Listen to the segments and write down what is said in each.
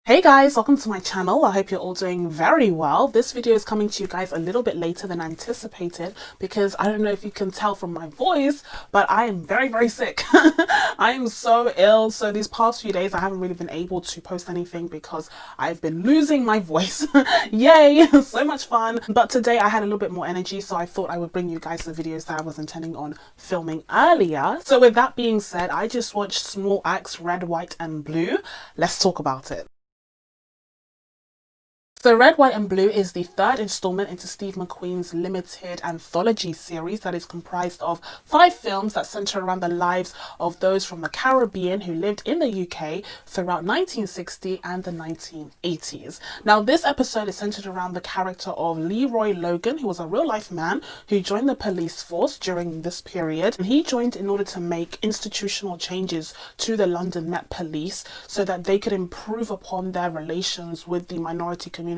Hey guys, welcome to my channel. I hope you're all doing very well. This video is coming to you guys a little bit later than anticipated because I don't know if you can tell from my voice, but I am very sick. I am so ill. So these past few days I haven't really been able to post anything because I've been losing my voice. Yay, so much fun. But today I had a little bit more energy, so I thought I would bring you guys the videos that I was intending on filming earlier. So with that being said, I just watched Small Axe Red, White and Blue. Let's talk about it. So Red, White and Blue is the third installment into Steve McQueen's limited anthology series that is comprised of 5 films that center around the lives of those from the Caribbean who lived in the UK throughout 1960 and the 1980s. Now this episode is centered around the character of Leroy Logan, who was a real-life man who joined the police force during this period. And he joined in order to make institutional changes to the London Met Police so that they could improve upon their relations with the minority communities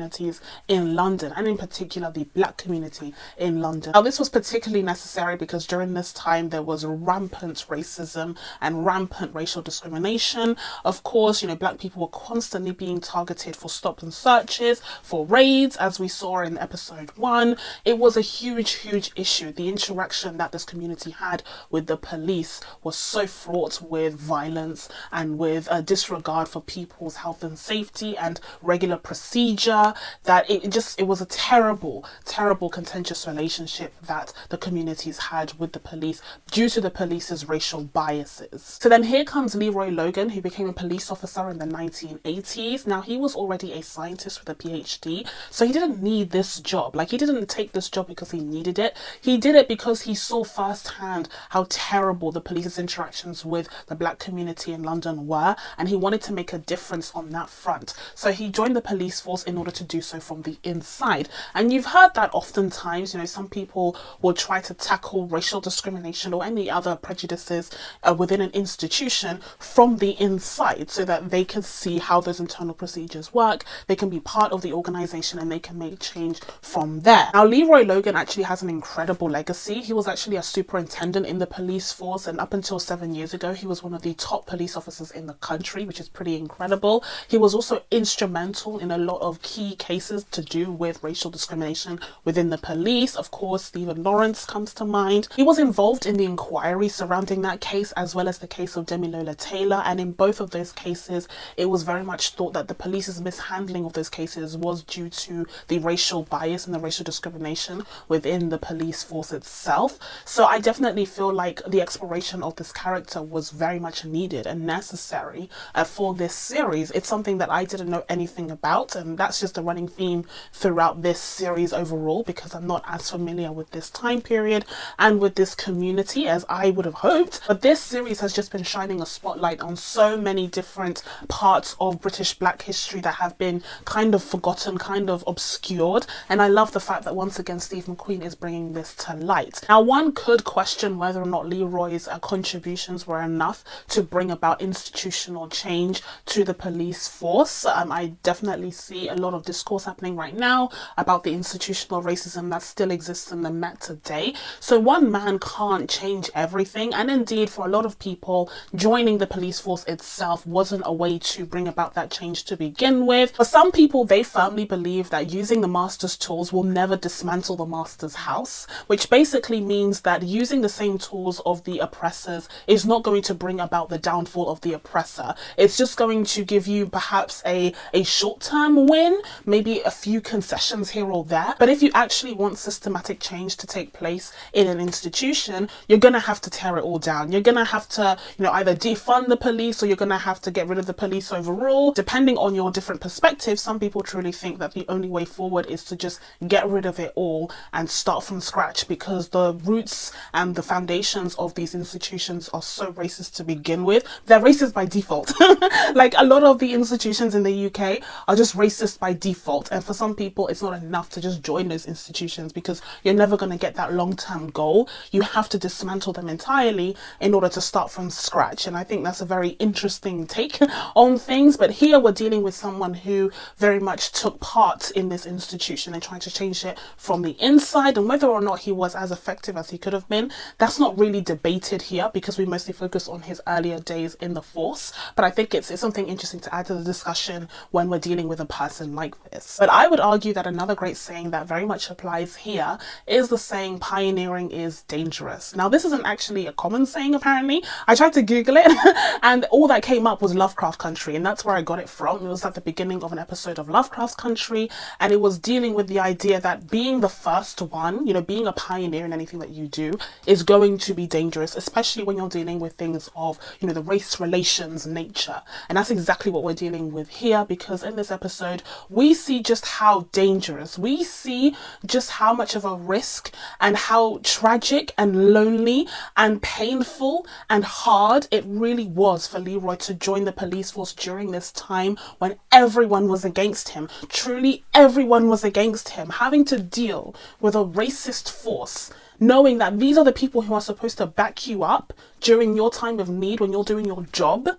in London, and in particular the black community in London. Now this was particularly necessary because during this time there was rampant racism and rampant racial discrimination. Of course, black people were constantly being targeted for stop and searches, for raids, as we saw in episode 1. It was a huge issue. The interaction that this community had with the police was so fraught with violence and with a disregard for people's health and safety and regular procedure, that it was a terrible contentious relationship that the communities had with the police due to the police's racial biases. So then here comes Leroy Logan, who became a police officer in the 1980s. Now he was already a scientist with a PhD, so he didn't need this job. Like, he didn't take this job because he needed it. He did it because he saw firsthand how terrible the police's interactions with the black community in London were, and he wanted to make a difference on that front. So he joined the police force in order to do so from the inside. And you've heard that oftentimes, some people will try to tackle racial discrimination or any other prejudices within an institution from the inside so that they can see how those internal procedures work, they can be part of the organization, and they can make change from there. Now Leroy Logan actually has an incredible legacy. He was actually a superintendent in the police force, and up until 7 years ago he was one of the top police officers in the country, which is pretty incredible. He was also instrumental in a lot of key cases to do with racial discrimination within the police. Of course, Stephen Lawrence comes to mind. He was involved in the inquiry surrounding that case, as well as the case of Demilola Taylor, and in both of those cases it was very much thought that the police's mishandling of those cases was due to the racial bias and the racial discrimination within the police force itself. So I definitely feel like the exploration of this character was very much needed and necessary for this series. It's something that I didn't know anything about, and that's just a running theme throughout this series overall, because I'm not as familiar with this time period and with this community as I would have hoped. But this series has just been shining a spotlight on so many different parts of British black history that have been kind of forgotten, kind of obscured, and I love the fact that once again Steve McQueen is bringing this to light. Now one could question whether or not Leroy's contributions were enough to bring about institutional change to the police force. I definitely see a lot of discourse happening right now about the institutional racism that still exists in the Met today. So one man can't change everything, and indeed for a lot of people joining the police force itself wasn't a way to bring about that change to begin with. For some people, they firmly believe that using the master's tools will never dismantle the master's house, which basically means that using the same tools of the oppressors is not going to bring about the downfall of the oppressor. It's just going to give you perhaps a short-term win, maybe a few concessions here or there. But if you actually want systematic change to take place in an institution, you're going to have to tear it all down. You're going to have to, either defund the police, or you're going to have to get rid of the police overall. Depending on your different perspectives, some people truly think that the only way forward is to just get rid of it all and start from scratch, because the roots and the foundations of these institutions are so racist to begin with. They're racist by default. Like, a lot of the institutions in the UK are just racist by default. And for some people, it's not enough to just join those institutions, because you're never going to get that long-term goal. You have to dismantle them entirely in order to start from scratch. And I think that's a very interesting take on things. But here we're dealing with someone who very much took part in this institution and trying to change it from the inside. And whether or not he was as effective as he could have been, that's not really debated here, because we mostly focus on his earlier days in the force. But I think it's something interesting to add to the discussion when we're dealing with a person like this. But I would argue that another great saying that very much applies here is the saying, pioneering is dangerous. Now, this isn't actually a common saying, apparently. I tried to Google it and all that came up was Lovecraft Country, and that's where I got it from. It was at the beginning of an episode of Lovecraft Country, and it was dealing with the idea that being the first one, you know, being a pioneer in anything that you do is going to be dangerous, especially when you're dealing with things of, you know, the race relations nature. And that's exactly what we're dealing with here, because in this episode we see just how dangerous, we see just how much of a risk and how tragic and lonely and painful and hard it really was for Leroy to join the police force during this time when everyone was against him. Truly everyone was against him, having to deal with a racist force, knowing that these are the people who are supposed to back you up during your time of need when you're doing your job.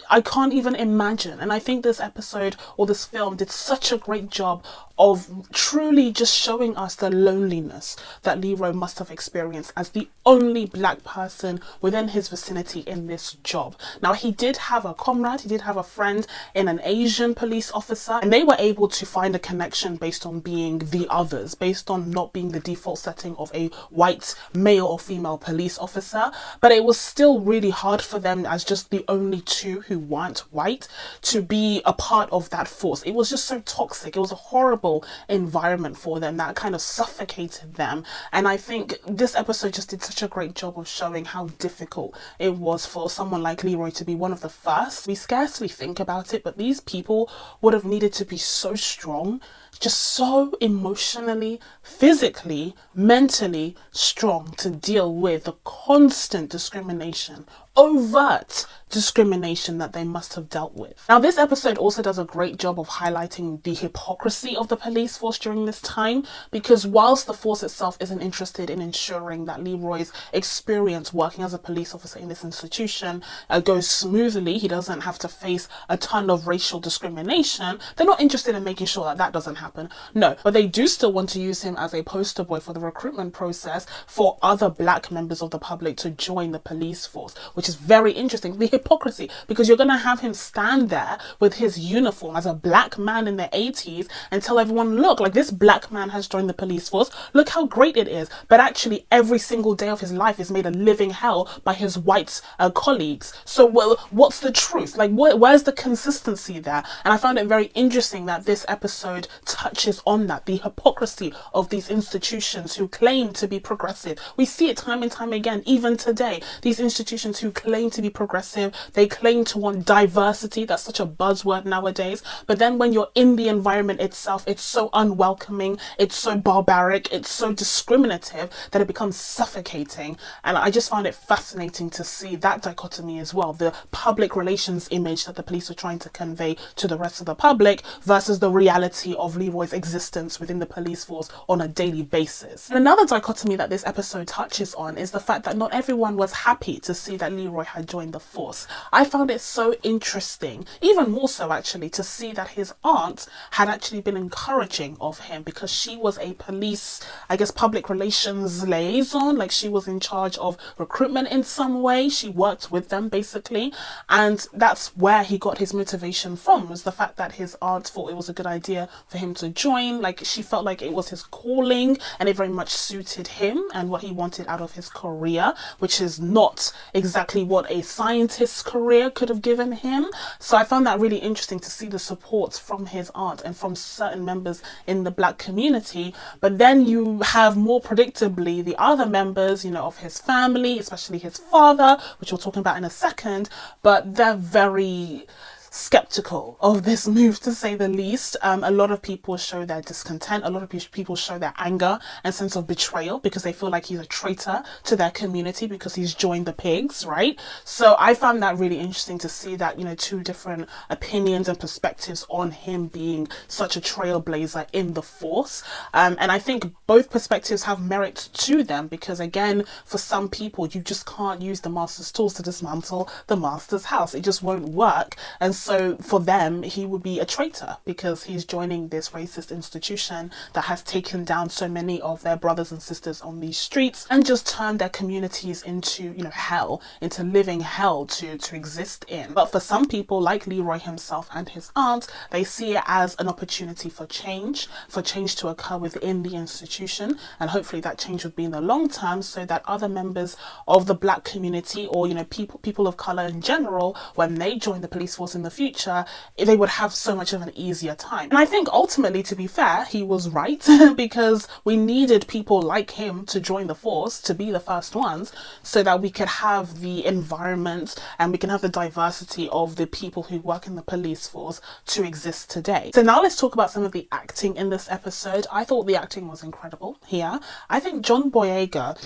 I can't even imagine. And I think this episode or this film did such a great job of truly just showing us the loneliness that Leroy must have experienced as the only black person within his vicinity in this job. Now, he did have a comrade, he did have a friend in an Asian police officer, and they were able to find a connection based on being the others, based on not being the default setting of a white male or female police officer. But it was still really hard for them, as just the only two who weren't white, to be a part of that force. It was just so toxic. It was a horrible environment for them that kind of suffocated them. And I think this episode just did such a great job of showing how difficult it was for someone like Leroy to be one of the first. We scarcely think about it, but these people would have needed to be so strong, just so emotionally, physically, mentally strong to deal with the constant discrimination, overt discrimination that they must have dealt with. Now, this episode also does a great job of highlighting the hypocrisy of the police force during this time, because whilst the force itself isn't interested in ensuring that Leroy's experience working as a police officer in this institution goes smoothly, he doesn't have to face a ton of racial discrimination, they're not interested in making sure that that doesn't happen. No, but they do still want to use him as a poster boy for the recruitment process for other black members of the public to join the police force, which is very interesting. The hypocrisy, because you're going to have him stand there with his uniform as a black man in the 80s and tell everyone, look, like, this black man has joined the police force, look how great it is. But actually every single day of his life is made a living hell by his white colleagues. So, well, what's the truth? Like, where's the consistency there? And I found it very interesting that this episode touches on that, the hypocrisy of these institutions who claim to be progressive. We see it time and time again, even today. These institutions who claim to be progressive, they claim to want diversity. That's such a buzzword nowadays. But then when you're in the environment itself, it's so unwelcoming, it's so barbaric, it's so discriminative that it becomes suffocating. And I just found it fascinating to see that dichotomy as well, the public relations image that the police were trying to convey to the rest of the public versus the reality of Leroy's existence within the police force on a daily basis. And another dichotomy that this episode touches on is the fact that not everyone was happy to see that Leroy had joined the force. I found it so interesting, even more so actually, to see that his aunt had actually been encouraging of him, because she was a police, I guess, public relations liaison, like she was in charge of recruitment in some way. She worked with them basically, and that's where he got his motivation from, was the fact that his aunt thought it was a good idea for him to join. Like, she felt like it was his calling and it very much suited him and what he wanted out of his career, which is not exactly what a scientist's career could have given him. So I found that really interesting to see the support from his aunt and from certain members in the black community. But then you have, more predictably, the other members, you know, of his family, especially his father, which we'll talk about in a second, but they're very skeptical of this move, to say the least. A lot of people show their discontent. A lot of people show their anger and sense of betrayal because they feel like he's a traitor to their community because he's joined the pigs, right? So I found that really interesting to see that, you know, two different opinions and perspectives on him being such a trailblazer in the Force. And I think both perspectives have merit to them because, again, for some people, you just can't use the Master's tools to dismantle the Master's house. It just won't work. And so for them, he would be a traitor because he's joining this racist institution that has taken down so many of their brothers and sisters on these streets and just turned their communities into, you know, hell, into living hell to exist in. But for some people, like Leroy himself and his aunt, they see it as an opportunity for change to occur within the institution, and hopefully that change would be in the long term so that other members of the Black community, or, you know, people of color in general, when they join the police force in the future, they would have so much of an easier time. And I think ultimately, to be fair, he was right because we needed people like him to join the force, to be the first ones, so that we could have the environment and we can have the diversity of the people who work in the police force to exist today. So now let's talk about some of the acting in this episode. I thought the acting was incredible here. I think John Boyega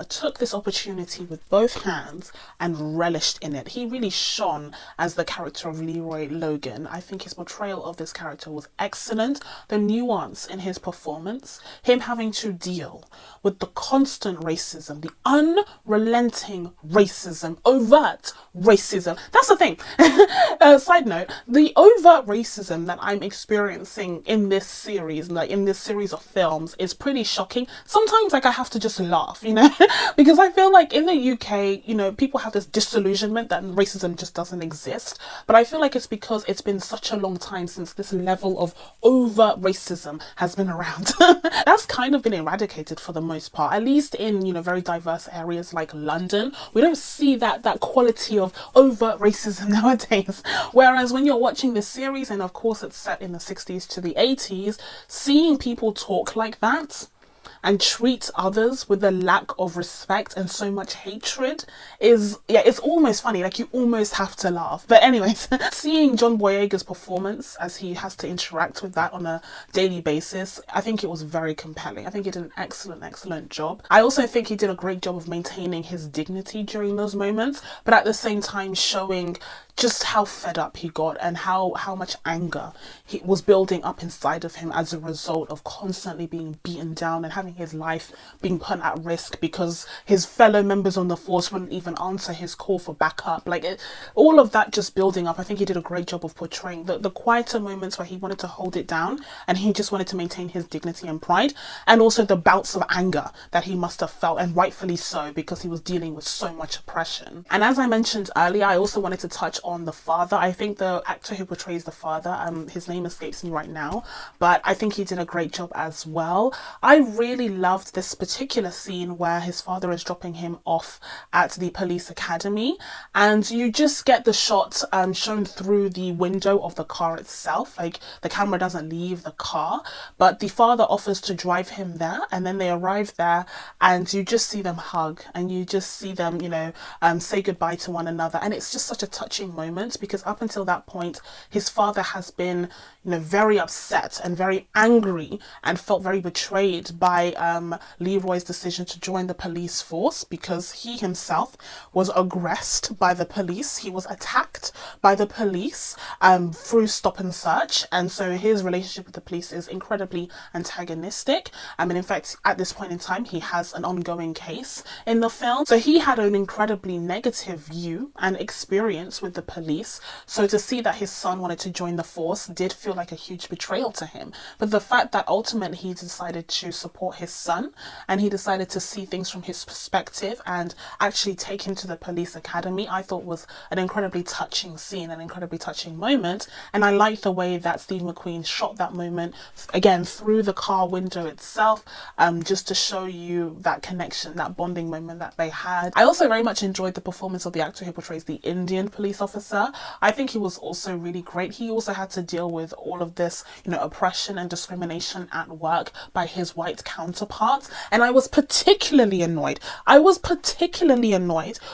took this opportunity with both hands and relished in it. He really shone as the character of Leroy Logan. I think his portrayal of this character was excellent. The nuance in his performance, him having to deal with the constant racism, the unrelenting racism, overt racism. That's the thing. Side note, the overt racism that I'm experiencing in this series, like in this series of films, is pretty shocking. Sometimes, like, I have to just laugh, you know, because I feel like in the UK, you know, people have this disillusionment that racism just doesn't exist. But I feel like it's because it's been such a long time since this level of overt racism has been around. That's kind of been eradicated for the most part, at least in, you know, very diverse areas like London. We don't see that quality of overt racism nowadays. Whereas when you're watching this series, and of course it's set in the 60s to the 80s, seeing people talk like that and treat others with a lack of respect and so much hatred is, yeah, it's almost funny. Like, you almost have to laugh. But anyways, seeing John Boyega's performance as he has to interact with that on a daily basis, I think it was very compelling. I think he did an excellent job. I also think he did a great job of maintaining his dignity during those moments, but at the same time showing just how fed up he got and how much anger he was building up inside of him as a result of constantly being beaten down and having his life being put at risk because his fellow members on the force wouldn't even answer his call for backup. Like, all of that just building up. I think he did a great job of portraying the quieter moments where he wanted to hold it down and he just wanted to maintain his dignity and pride, and also the bouts of anger that he must have felt, and rightfully so, because he was dealing with so much oppression. And as I mentioned earlier, I also wanted to touch on the father. I think the actor who portrays the father, his name escapes me right now, but I think he did a great job as well. I really loved this particular scene where his father is dropping him off at the police academy, and you just get the shot shown through the window of the car itself. Like, the camera doesn't leave the car, but the father offers to drive him there, and then they arrive there and you just see them hug and you just see them, you know, say goodbye to one another. And it's just such a touching moment because up until that point, his father has been, you know, very upset and very angry and felt very betrayed by Leroy's decision to join the police force, because he himself was aggressed by the police. He was attacked by the police through stop and search, and so his relationship with the police is incredibly antagonistic. And in fact, at this point in time, he has an ongoing case in the film, so he had an incredibly negative view and experience with the police. So to see that his son wanted to join the force did feel like a huge betrayal to him. But the fact that ultimately he decided to support his son and he decided to see things from his perspective and actually take him to the police academy, I thought was an incredibly touching scene, an incredibly touching moment. And I liked the way that Steve McQueen shot that moment, again, through the car window itself, just to show you that connection, that bonding moment that they had. I also very much enjoyed the performance of the actor who portrays the Indian police officer. officer. I think he was also really great. He also had to deal with all of this, oppression and discrimination at work by his white counterparts. And I was particularly annoyed.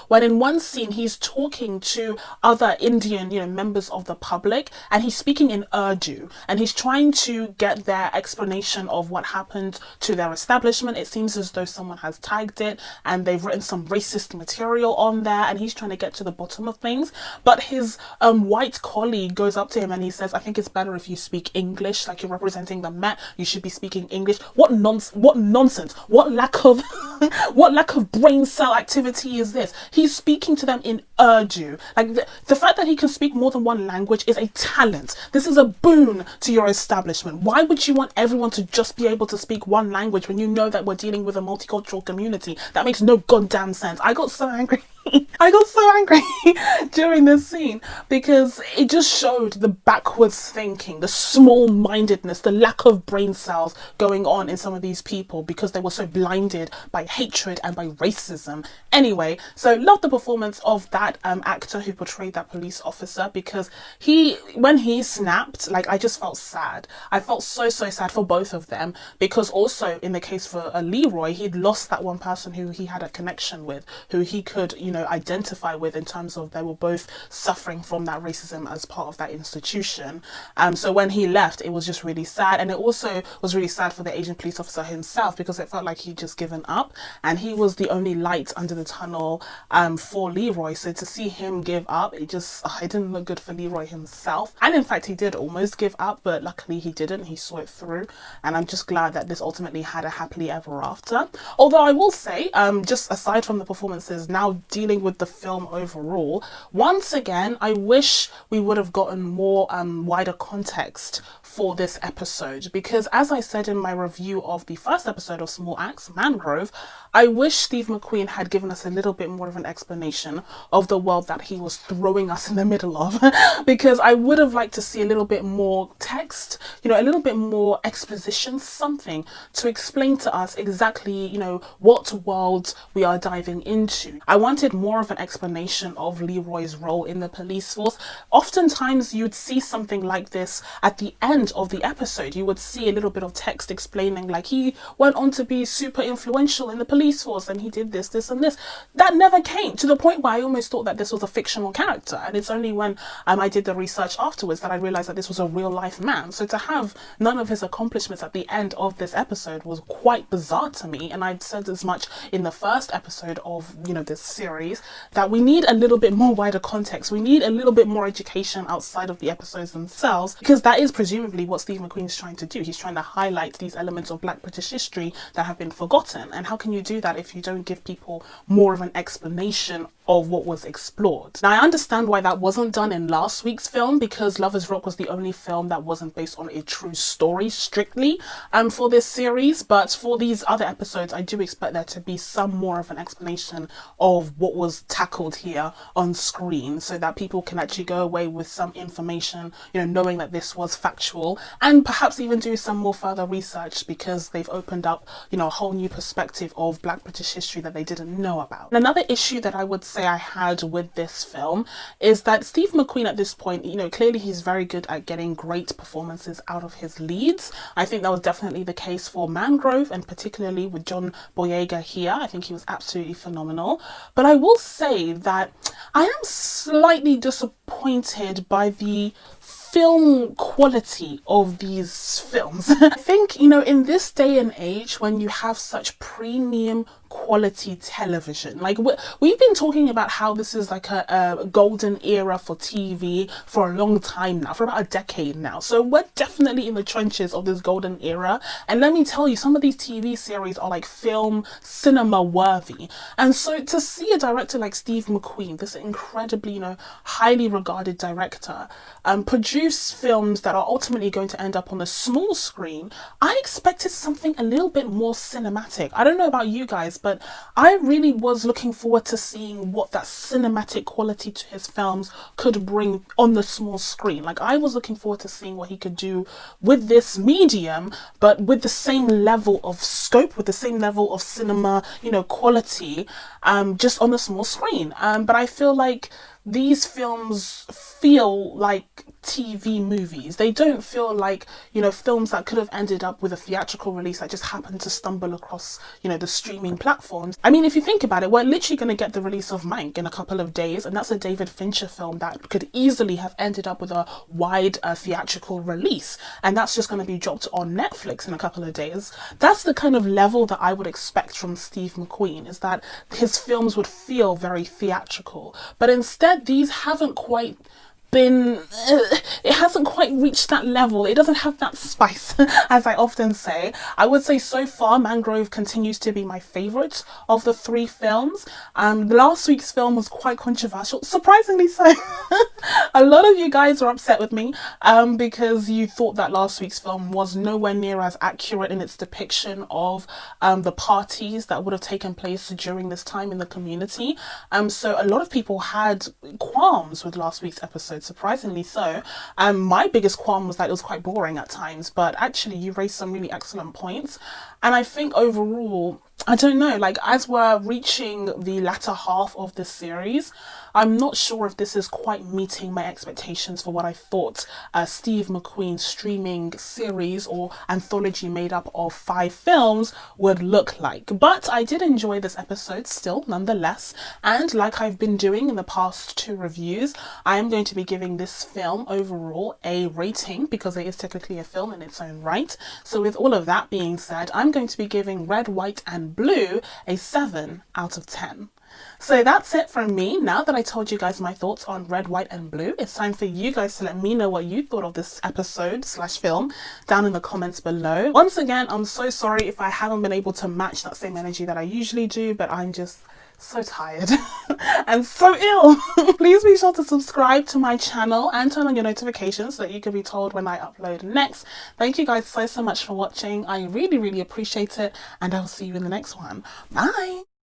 When in one scene he's talking to other Indian, members of the public, and he's speaking in Urdu, and he's trying to get their explanation of what happened to their establishment. It seems as though someone has tagged it and they've written some racist material on there, and he's trying to get to the bottom of things. But his white colleague goes up to him and he says, I think it's better if you speak English, like you're representing the Met, you should be speaking English. What nonsense, what lack of what lack of brain cell activity is this? He's speaking to them in Urdu. Like the fact that he can speak more than one language is a talent. This is a boon to your establishment. Why would you want everyone to just be able to speak one language when you know that we're dealing with a multicultural community? That makes no goddamn sense. I got so angry. During this scene, because it just showed the backwards thinking, the small-mindedness, the lack of brain cells going on in some of these people because they were so blinded by hatred and by racism. Anyway, so love the performance of that actor who portrayed that police officer, because when he snapped, like, I just felt sad. I felt so sad for both of them, because also in the case for Leroy, he'd lost that one person who he had a connection with, who he could, identify with, in terms of they were both suffering from that racism as part of that institution. So when he left, it was just really sad. And it also was really sad for the Asian police officer himself, because it felt like he'd just given up and he was the only light under the tunnel for Leroy. So to see him give up, it didn't look good for Leroy himself. And in fact, he did almost give up, but luckily he didn't. He saw it through. And I'm just glad that this ultimately had a happily ever after. Although I will say, just aside from the performances, now dealing with the film overall, once again, I wish we would have gotten more wider context for this episode, because as I said in my review of the first episode of Small Axe, Mangrove, I wish Steve McQueen had given us a little bit more of an explanation of the world that he was throwing us in the middle of, because I would have liked to see a little bit more text, a little bit more exposition, something to explain to us exactly, what world we are diving into. I wanted more of an explanation of Leroy's role in the police force. Oftentimes you'd see something like this at the end of the episode. You would see a little bit of text explaining, like, he went on to be super influential in the police force and he did this and this. That never came, to the point where I almost thought that this was a fictional character. And it's only when I did the research afterwards that I realized that this was a real life man. So to have none of his accomplishments at the end of this episode was quite bizarre to me. And I'd said as much in the first episode of, this series, that we need a little bit more wider context. We need a little bit more education outside of the episodes themselves, because that is presumably what Steve McQueen is trying to do. He's trying to highlight these elements of Black British history that have been forgotten. And how can you do that if you don't give people more of an explanation of what was explored? Now, I understand why that wasn't done in last week's film, because Lovers Rock was the only film that wasn't based on a true story strictly for this series. But for these other episodes, I do expect there to be some more of an explanation of what was tackled here on screen, so that people can actually go away with some information, knowing that this was factual, and perhaps even do some more further research, because they've opened up, a whole new perspective of Black British history that they didn't know about. And another issue that I would say I had with this film is that Steve McQueen at this point, clearly he's very good at getting great performances out of his leads. I think that was definitely the case for Mangrove, and particularly with John Boyega here. I think he was absolutely phenomenal. But I will say that I am slightly disappointed by the film quality of these films. I think, in this day and age, when you have such premium quality television, like we've been talking about how this is like a golden era for TV for a long time now, for about a decade now. So we're definitely in the trenches of this golden era, and let me tell you, some of these TV series are like film cinema worthy. And so to see a director like Steve McQueen, this incredibly highly regarded director, produce films that are ultimately going to end up on the small screen, I expected something a little bit more cinematic. I don't know about you guys, but I really was looking forward to seeing what that cinematic quality to his films could bring on the small screen. Like, I was looking forward to seeing what he could do with this medium, but with the same level of scope, with the same level of cinema, quality, just on the small screen. But I feel like these films feel like TV movies. They don't feel like, you know, films that could have ended up with a theatrical release that just happened to stumble across, you know, the streaming platforms. I mean, if you think about it, we're literally going to get the release of Mank in a couple of days, and that's a David Fincher film that could easily have ended up with a wide theatrical release, and that's just going to be dropped on Netflix in a couple of days. That's the kind of level that I would expect from Steve McQueen, is that his films would feel very theatrical, but instead these haven't quite been, it hasn't quite reached that level. It doesn't have that spice, as I often say. I would say so far Mangrove continues to be my favourite of the three films. Last week's film was quite controversial, surprisingly so. A lot of you guys are upset with me because you thought that last week's film was nowhere near as accurate in its depiction of the parties that would have taken place during this time in the community. So a lot of people had qualms with last week's episode, surprisingly so. My biggest qualm was that it was quite boring at times, but actually you raised some really excellent points. And I think overall, I don't know, like as we're reaching the latter half of this series, I'm not sure if this is quite meeting my expectations for what I thought Steve McQueen's streaming series or anthology made up of 5 films would look like. But I did enjoy this episode still, nonetheless. And like I've been doing in the past 2 reviews, I am going to be giving this film overall a rating because it is technically a film in its own right. So with all of that being said, I'm going to be giving Red, White and Blue a 7 out of 10. So that's it from me. Now that I told you guys my thoughts on Red, White and Blue, it's time for you guys to let me know what you thought of this episode / film down in the comments below. Once again, I'm so sorry if I haven't been able to match that same energy that I usually do, but I'm just so tired and so ill. Please be sure to subscribe to my channel and turn on your notifications so that you can be told when I upload next. Thank you guys so much for watching. I really appreciate it, and I'll see you in the next one. Bye.